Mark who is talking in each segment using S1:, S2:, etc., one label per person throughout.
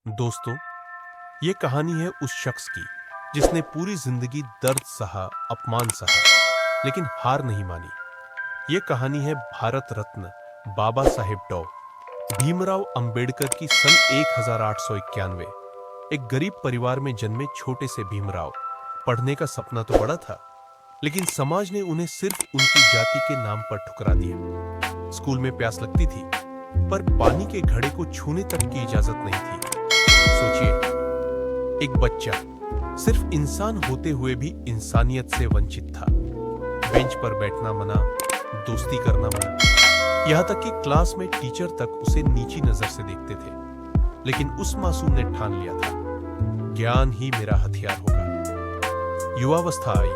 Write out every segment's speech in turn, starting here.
S1: दोस्तों, ये कहानी है उस शख्स की जिसने पूरी जिंदगी दर्द सहा, अपमान सहा, लेकिन हार नहीं मानी। ये कहानी है भारत रत्न बाबा साहेब डॉ. भीमराव अंबेडकर की सन 1891। एक गरीब परिवार में जन्मे छोटे से भीमराव पढ़ने का सपना तो बड़ा था, लेकिन समाज ने उन्हें सिर्फ उनकी जाति के नाम पर ठुकरा दिया। स्कूल में प्यास लगती थी, पर पानी के घड़े को छूने तक की इजाजत नहीं थी। सोचिए, एक बच्चा सिर्फ इंसान होते हुए भी इंसानियत से वंचित था। बेंच पर बैठना मना, दोस्ती करना मना, यहां तक कि क्लास में टीचर तक उसे नीची नजर से देखते थे। लेकिन उस मासूम ने ठान लिया था, ज्ञान ही मेरा हथियार होगा। युवावस्था आई,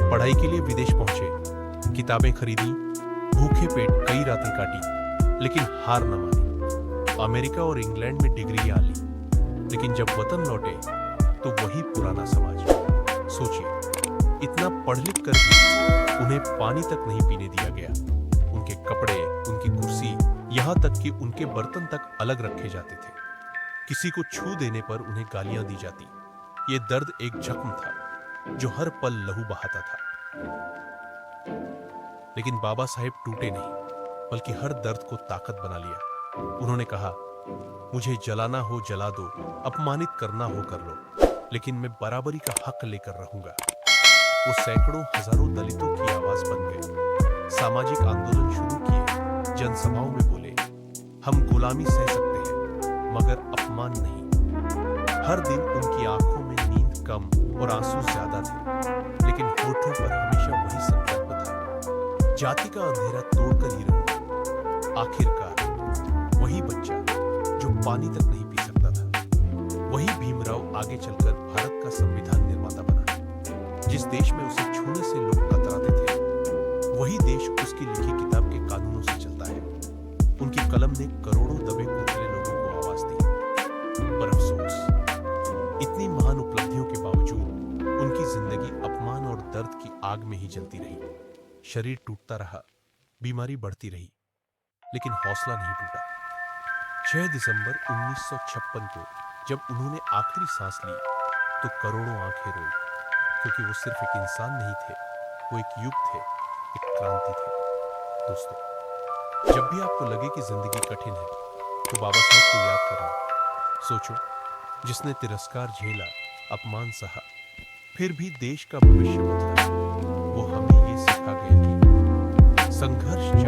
S1: पढ़ाई के लिए विदेश पहुंचे, किताबें खरीदी, भूखे पेट कई रातें काटी, लेकिन हार न मानी। अमेरिका और इंग्लैंड में डिग्रियां ली, लेकिन जब वतन लौटे तो वही पुराना समाज। सोचिए, इतना पढ़ लिख कर भी उन्हें पानी तक नहीं पीने दिया गया। उनके कपड़े, उनकी कुर्सी, यहां तक कि उनके बर्तन तक अलग रखे जाते थे। किसी को छू देने पर उन्हें गालियां दी जाती। ये दर्द एक जख्म था जो हर पल लहू बहाता था। लेकिन बाबा साहेब टूटे नहीं, बल्कि हर दर्द को ताकत बना लिया। उन्होंने कहा, मुझे जलाना हो जला दो, अपमानित करना हो कर लो, लेकिन मैं बराबरी का हक लेकर रहूंगा। वो सैकड़ों हजारों दलितों की आवाज बन गए, सामाजिक आंदोलन शुरू किए, जनसभाओं में बोले, हम गुलामी सह सकते हैं मगर अपमान नहीं। हर दिन उनकी आंखों में नींद कम और आंसू ज्यादा थे, लेकिन होठों पर हमेशा वही संकल्प था, जाति का अंधेरा तोड़कर ही रहूंगा। आखिरकार वही बच्चा जो पानी तक नहीं पी सकता था, वही भीमराव आगे चलकर भारत का संविधान निर्माता बना। जिस देश में उसे छूने से लोग कतराते थे, वही देश उसकी लिखी किताब के कानूनों से चलता है। उनकी कलम ने करोड़ों दबे कुचले लोगों को आवाज दी। पर अफसोस, इतनी महान उपलब्धियों के बावजूद उनकी जिंदगी अपमान और दर्द की आग में ही जलती रही। शरीर टूटता रहा, बीमारी बढ़ती रही, लेकिन हौसला नहीं टूटा। 6 दिसंबर 1956 को जब उन्होंने आखिरी सांस ली, तो करोड़ों आंखें रोई, क्योंकि वो सिर्फ एक इंसान नहीं थे, वो एक युग थे, एक क्रांति थे। दोस्तों, जब भी आपको लगे कि जिंदगी कठिन है, तो बाबा साहब को याद करना। सोचो, जिसने तिरस्कार झेला, अपमान सहा, फिर भी देश का भविष्य बदला। वो हमें ये सिखा गए कि संघर्ष